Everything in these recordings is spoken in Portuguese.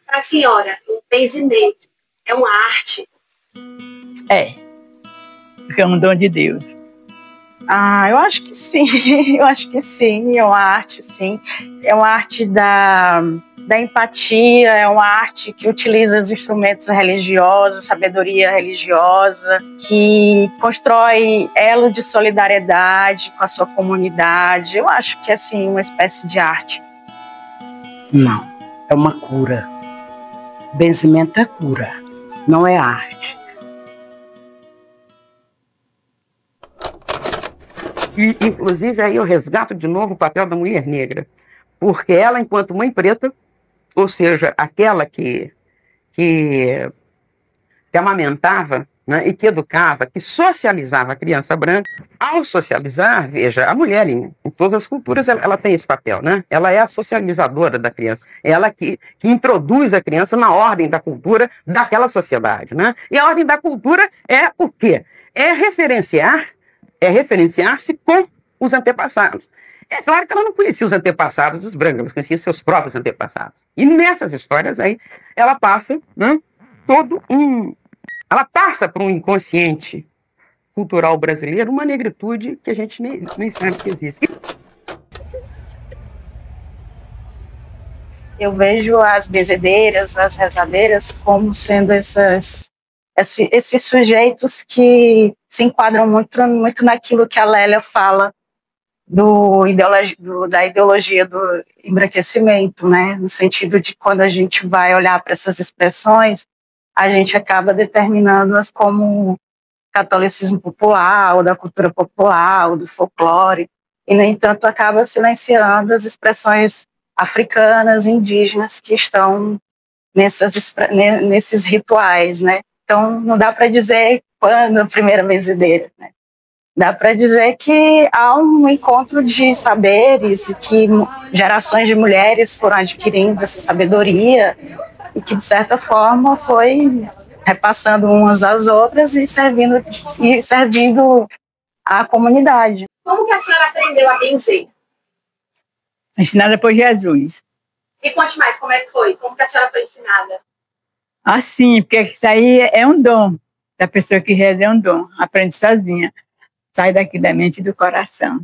Para a senhora, o benzimento é uma arte? É, porque é um dom de Deus. Eu acho que sim, eu acho que sim, é uma arte, sim. É uma arte da empatia, é uma arte que utiliza os instrumentos religiosos, sabedoria religiosa, que constrói elo de solidariedade com a sua comunidade. Eu acho que é, assim, uma espécie de arte. Não, é uma cura. Benzimento é cura, não é arte. E, inclusive, aí eu resgato de novo o papel da mulher negra, porque ela, enquanto mãe preta, ou seja, aquela que amamentava, né, e que educava, que socializava a criança branca, ao socializar, veja, a mulher em todas as culturas ela tem esse papel, né? Ela é a socializadora da criança, ela que introduz a criança na ordem da cultura daquela sociedade, né? E a ordem da cultura é o quê? É referenciar-se com os antepassados. É claro que ela não conhecia os antepassados dos brancos, ela conhecia seus próprios antepassados. E nessas histórias aí, ela passa, né, ela passa para um inconsciente cultural brasileiro uma negritude que a gente nem sabe que existe. Eu vejo as benzedeiras, as rezadeiras, como sendo esses sujeitos que se enquadram muito naquilo que a Lélia fala da ideologia do embranquecimento, né? No sentido de quando a gente vai olhar para essas expressões, a gente acaba determinando-as como catolicismo popular, ou da cultura popular, ou do folclore, e, no entanto, acaba silenciando as expressões africanas, indígenas, que estão nesses rituais, né? Então, não dá para dizer quando a primeira benzedeira, né? Dá para dizer que há um encontro de saberes, que gerações de mulheres foram adquirindo essa sabedoria e que, de certa forma, foi repassando umas às outras e servindo à comunidade. Como que a senhora aprendeu a benzer? Ensinada por Jesus. E conte mais, como é que foi? Como que a senhora foi ensinada? Assim, porque isso aí é um dom. Da pessoa que reza é um dom. Aprende sozinha. Sai daqui da mente e do coração.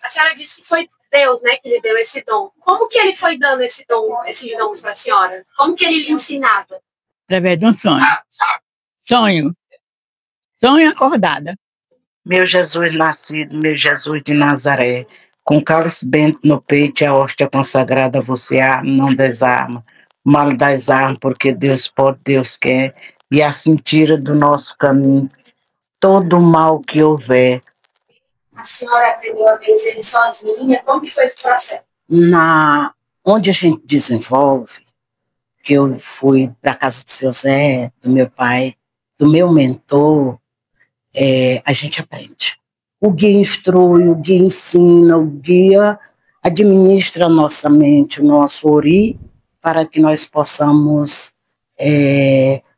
A senhora disse que foi Deus, né, que lhe deu esse dom. Como que ele foi dando esses dons para a senhora? Como que ele lhe ensinava? Através de um sonho. Sonho acordada. Meu Jesus nascido, meu Jesus de Nazaré, com cálice bento no peito e a hóstia consagrada, você arma, não desarma. Mal das armas, porque Deus pode, Deus quer, e assim tira do nosso caminho todo o mal que houver. A senhora aprendeu a benzer sozinha? Como que foi esse processo? Onde a gente desenvolve, que eu fui para a casa do seu Zé, do meu pai, do meu mentor, a gente aprende. O guia instrui, o guia ensina, o guia administra a nossa mente, o nosso ori, para que nós possamos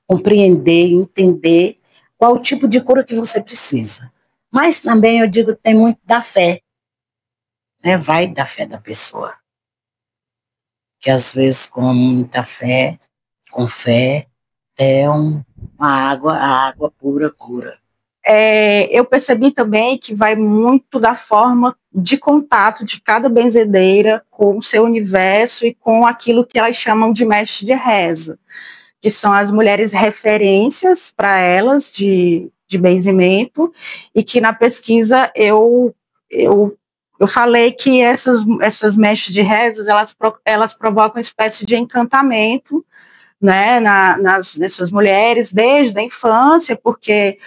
compreender, entender qual o tipo de cura que você precisa. Mas também eu digo que tem muito da fé, né? Vai da fé da pessoa. Que às vezes com muita fé, com fé, a água pura cura. Eu percebi também que vai muito da forma de contato de cada benzedeira com o seu universo e com aquilo que elas chamam de mestre de reza, que são as mulheres referências para elas de benzimento, e que na pesquisa eu falei que essas mestres de rezas, elas provocam uma espécie de encantamento, né, nessas mulheres desde a infância, porque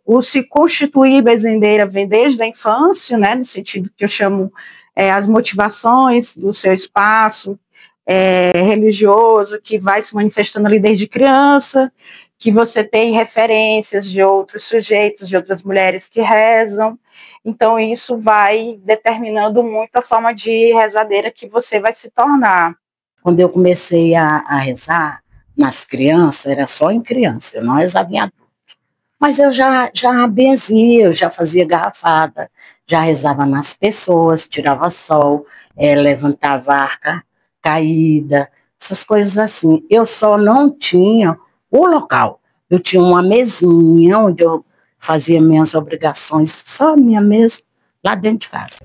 o se constituir benzendeira vem desde a infância, né, no sentido que eu chamo as motivações do seu espaço religioso, que vai se manifestando ali desde criança, que você tem referências de outros sujeitos, de outras mulheres que rezam. Então, isso vai determinando muito a forma de rezadeira que você vai se tornar. Quando eu comecei a rezar nas crianças, era só em criança, eu não rezava em adulto. Mas eu já benzia, eu já fazia garrafada, já rezava nas pessoas, tirava sol, levantava a arca caída, essas coisas assim. Eu só não tinha o local. Eu tinha uma mesinha onde eu fazia minhas obrigações, só minha mesma, lá dentro de casa.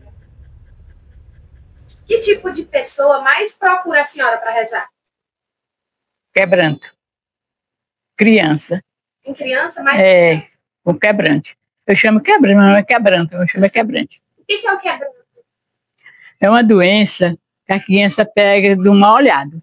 Que tipo de pessoa mais procura a senhora para rezar? Quebranto. Criança. Em criança, mais criança? Com quebrante. Eu chamo quebrante, mas não é quebranto, eu chamo quebrante. O que é o quebranto? É uma doença que a criança pega de um mal olhado.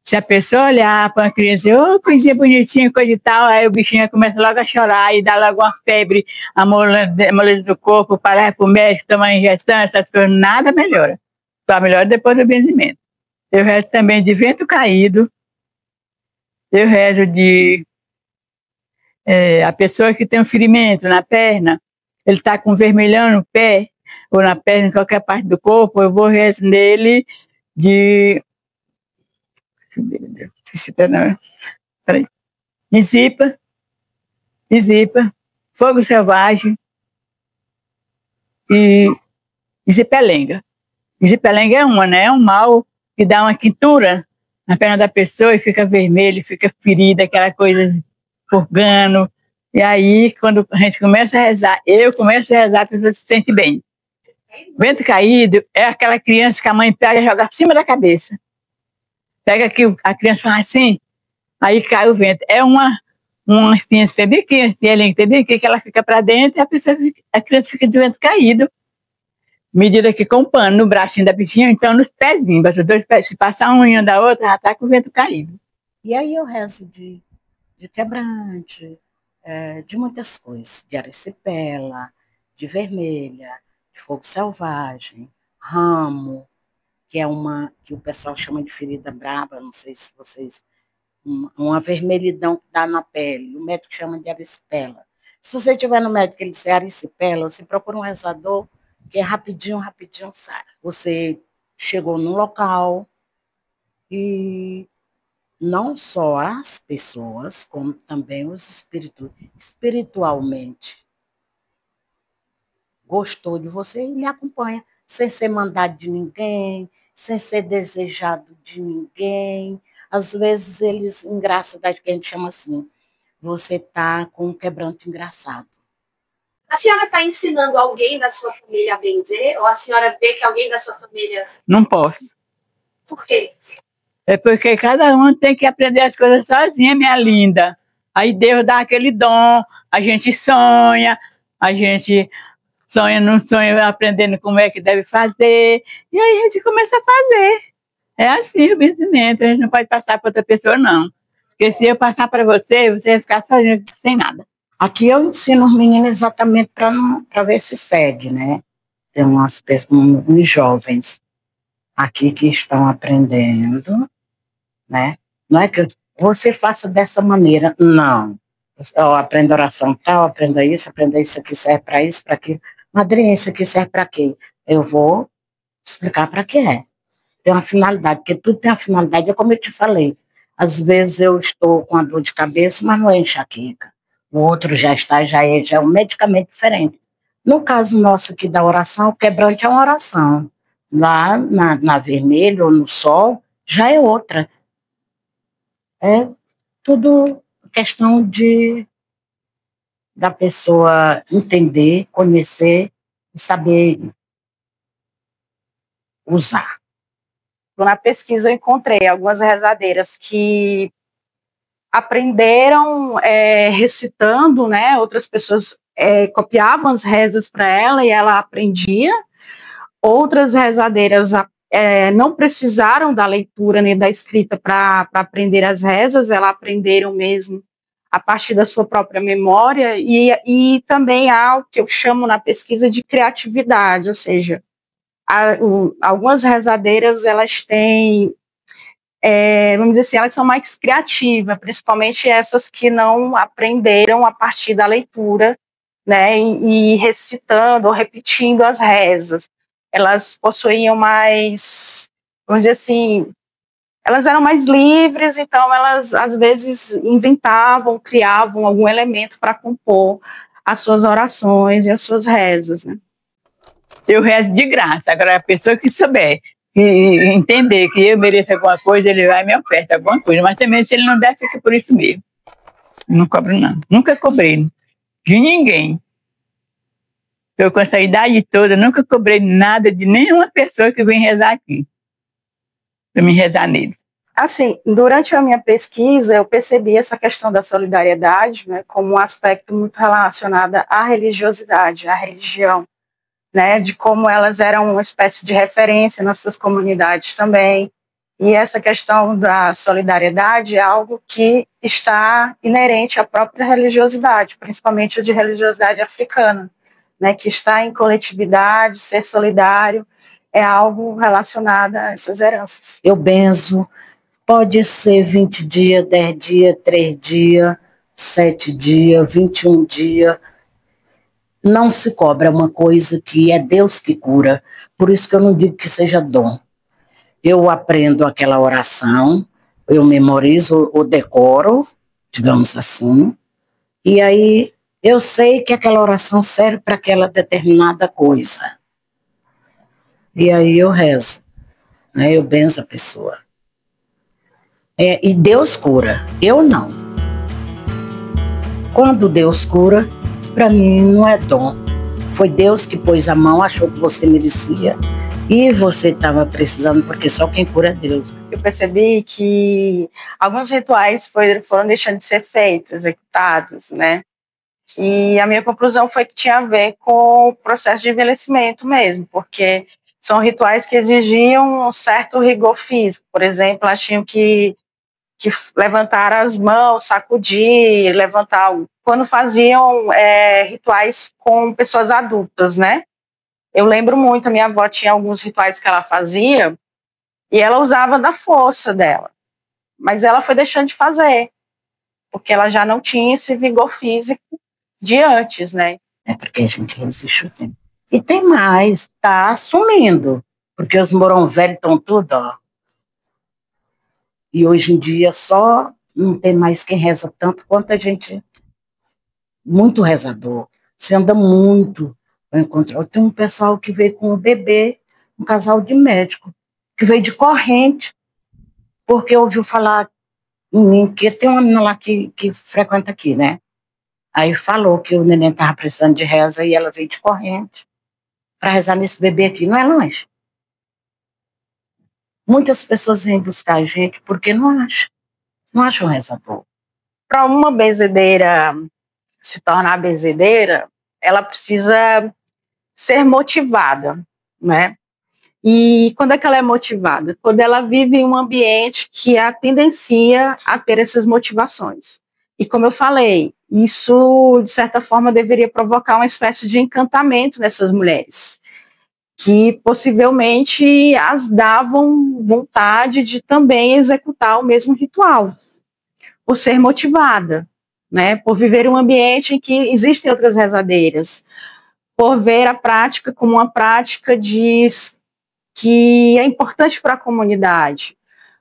Se a pessoa olhar para uma criança, ô, coisinha bonitinha, coisa e tal, aí o bichinho começa logo a chorar e dá logo uma febre, a moleza do corpo, parar para o médico, tomar injeção, essas coisas, nada melhora. Só melhora depois do benzimento. Eu rezo também de vento caído, eu rezo de a pessoa que tem um ferimento na perna, ele está com vermelhão no pé, ou na perna, em qualquer parte do corpo, eu vou rezo nele de... Zipa, fogo selvagem e zipelenga. Zipelenga é uma, né? É um mal que dá uma quintura na perna da pessoa e fica vermelho, fica ferida, aquela coisa purgando. E aí, quando a gente começa a rezar, eu começo a rezar, a pessoa se sente bem. Vento caído é aquela criança que a mãe pega e joga acima da cabeça. Pega aqui, a criança faz assim, aí cai o vento. É uma espinha pequena, que ela fica para dentro e a criança fica de vento caído. Medida que com pano no bracinho da bichinha, então nos pezinhos, os dois pés, se passar uma unha da outra, já está com o vento caído. E aí eu rezo de quebrante, de muitas coisas, de erisipela, de vermelha, de fogo selvagem, ramo, que é uma que o pessoal chama de ferida braba, não sei se vocês... Uma vermelhidão que dá na pele, o médico chama de erisipela. Se você estiver no médico e ele disser erisipela, você procura um rezador que é rapidinho sai. Você chegou num local e não só as pessoas, como também os espíritos, espiritualmente, gostou de você e lhe acompanha, sem ser mandado de ninguém, sem ser desejado de ninguém. Às vezes eles engraçam, que a gente chama assim, você está com um quebranto engraçado. A senhora está ensinando alguém da sua família a benzer? Ou a senhora vê que alguém da sua família... Não posso. Por quê? É porque cada um tem que aprender as coisas sozinha, minha linda. Aí Deus dá aquele dom, a gente sonha não sonha aprendendo como é que deve fazer, e aí a gente começa a fazer. É assim o benzimento, a gente não pode passar para outra pessoa, não. Porque se eu passar para você, você vai ficar sozinho, sem nada. Aqui eu ensino os meninos exatamente para ver se segue, né? Tem uns jovens aqui que estão aprendendo, né? Não é que você faça dessa maneira, não. Eu aprendo oração tal, aprenda isso aqui serve para isso, para aquilo. Madrinha, isso aqui serve para quê? Eu vou explicar para que é. Tem uma finalidade, porque tudo tem uma finalidade, é como eu te falei. Às vezes eu estou com a dor de cabeça, mas não é enxaqueca. O outro já é um medicamento diferente. No caso nosso aqui da oração, o quebrante é uma oração. Lá na vermelha ou no sol, já é outra. É tudo questão da pessoa entender, conhecer e saber usar. Na pesquisa eu encontrei algumas rezadeiras que aprenderam recitando, né? Outras pessoas copiavam as rezas para ela e ela aprendia. Outras rezadeiras não precisaram da leitura nem da escrita para aprender as rezas, elas aprenderam mesmo a partir da sua própria memória, e também há o que eu chamo na pesquisa de criatividade, ou seja, algumas rezadeiras, elas têm, vamos dizer assim, elas são mais criativas, principalmente essas que não aprenderam a partir da leitura, né, e recitando ou repetindo as rezas. Elas possuíam mais, vamos dizer assim, elas eram mais livres, então elas às vezes inventavam, criavam algum elemento para compor as suas orações e as suas rezas, né? Eu rezo de graça. Agora, a pessoa que souber e entender que eu mereço alguma coisa, ele vai e me oferta alguma coisa. Mas também, se ele não der, fica por isso mesmo. Não cobro, não. Nunca cobrei de ninguém. Estou com essa idade toda, nunca cobrei nada de nenhuma pessoa que vem rezar aqui. Para me rezar nele. Assim, durante a minha pesquisa, eu percebi essa questão da solidariedade, né, como um aspecto muito relacionado à religiosidade, à religião, né, de como elas eram uma espécie de referência nas suas comunidades também. E essa questão da solidariedade é algo que está inerente à própria religiosidade, principalmente a de religiosidade africana, né, que está em coletividade, ser solidário, é algo relacionado a essas heranças. Eu benzo, pode ser 20 dias, 10 dias, 3 dias, 7 dias, 21 dias. Não se cobra, é uma coisa que é Deus que cura. Por isso que eu não digo que seja dom. Eu aprendo aquela oração, eu memorizo ou decoro, digamos assim, e aí eu sei que aquela oração serve para aquela determinada coisa. E aí eu rezo, né? Eu benzo a pessoa. E Deus cura, eu não. Quando Deus cura, para mim não é dom. Foi Deus que pôs a mão, achou que você merecia e você estava precisando, porque só quem cura é Deus. Eu percebi que alguns rituais foram deixando de ser feitos, executados, né? E a minha conclusão foi que tinha a ver com o processo de envelhecimento mesmo, porque são rituais que exigiam um certo rigor físico. Por exemplo, elas tinham que levantar as mãos, sacudir, levantar. Quando faziam rituais com pessoas adultas, né? Eu lembro muito, a minha avó tinha alguns rituais que ela fazia e ela usava da força dela, mas ela foi deixando de fazer, porque ela já não tinha esse vigor físico de antes, né? É porque a gente resiste o tempo. E tem mais, tá sumindo, porque os morão velhos estão tudo, ó. E hoje em dia só não tem mais quem reza tanto quanto a gente, muito rezador. Você anda muito para encontrar. Tem um pessoal que veio com o bebê, um casal de médico, que veio de corrente, porque ouviu falar em mim, que tem uma menina lá que frequenta aqui, né? Aí falou que o neném estava precisando de reza e ela veio de corrente para rezar nesse bebê aqui. Não é longe. Muitas pessoas vêm buscar a gente porque não acham um rezador. Para uma benzedeira se tornar benzedeira, ela precisa ser motivada, né? E quando é que ela é motivada? Quando ela vive em um ambiente que a tendencia a ter essas motivações. E como eu falei, isso, de certa forma, deveria provocar uma espécie de encantamento nessas mulheres, que possivelmente as davam vontade de também executar o mesmo ritual, por ser motivada, né, por viver um ambiente em que existem outras rezadeiras, por ver a prática como uma prática que é importante para a comunidade,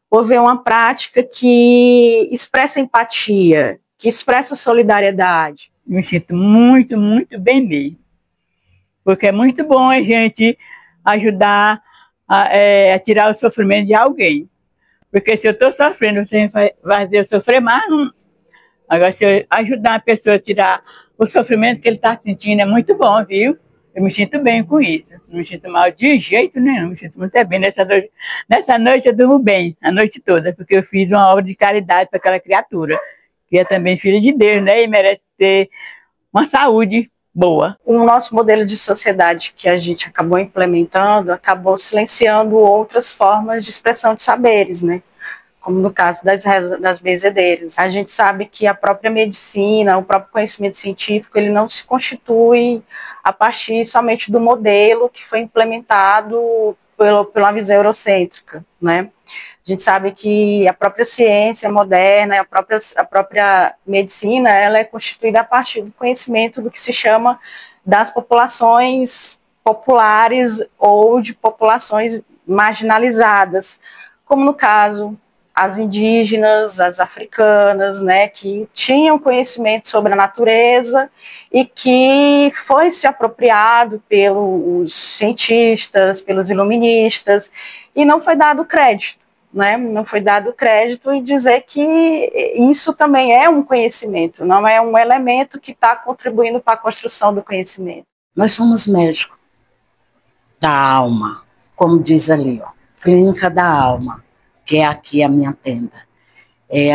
por ver uma prática que expressa empatia, que expressa solidariedade. Me sinto muito, muito bem mesmo. Porque é muito bom a gente ajudar a tirar o sofrimento de alguém. Porque se eu estou sofrendo, você vai fazer eu sofrer mais. Não. Agora, se eu ajudar a pessoa a tirar o sofrimento que ele está sentindo, é muito bom, viu? Eu me sinto bem com isso. Não me sinto mal de jeito nenhum. Me sinto muito bem. Nessa noite eu durmo bem, a noite toda, porque eu fiz uma obra de caridade para aquela criatura, que é também filha de Deus, né? E merece ter uma saúde boa. O nosso modelo de sociedade que a gente acabou implementando acabou silenciando outras formas de expressão de saberes, né? Como no caso das benzedeiras. A gente sabe que a própria medicina, o próprio conhecimento científico, ele não se constitui a partir somente do modelo que foi implementado pela visão eurocêntrica, né? A gente sabe que a própria ciência moderna, a própria medicina, ela é constituída a partir do conhecimento do que se chama das populações populares ou de populações marginalizadas, como no caso as indígenas, as africanas, né, que tinham conhecimento sobre a natureza e que foi se apropriado pelos cientistas, pelos iluministas, e não foi dado crédito, né, não foi dado crédito, e dizer que isso também é um conhecimento, não é um elemento que está contribuindo para a construção do conhecimento. Nós somos médicos da alma, como diz ali, ó, clínica da alma, que é aqui a minha tenda.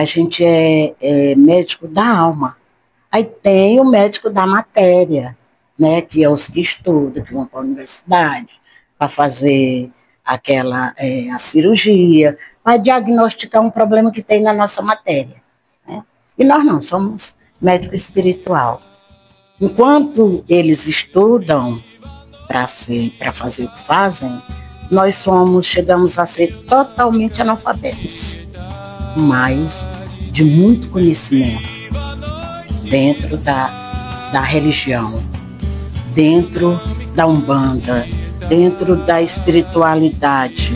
A gente é médico da alma. Aí tem o médico da matéria, né, que é os que estudam, que vão para a universidade, para fazer a cirurgia, para diagnosticar um problema que tem na nossa matéria, né? E nós não, somos médico espiritual. Enquanto eles estudam para fazer o que fazem, nós chegamos a ser totalmente analfabetos, mas de muito conhecimento dentro da religião, dentro da Umbanda, dentro da espiritualidade.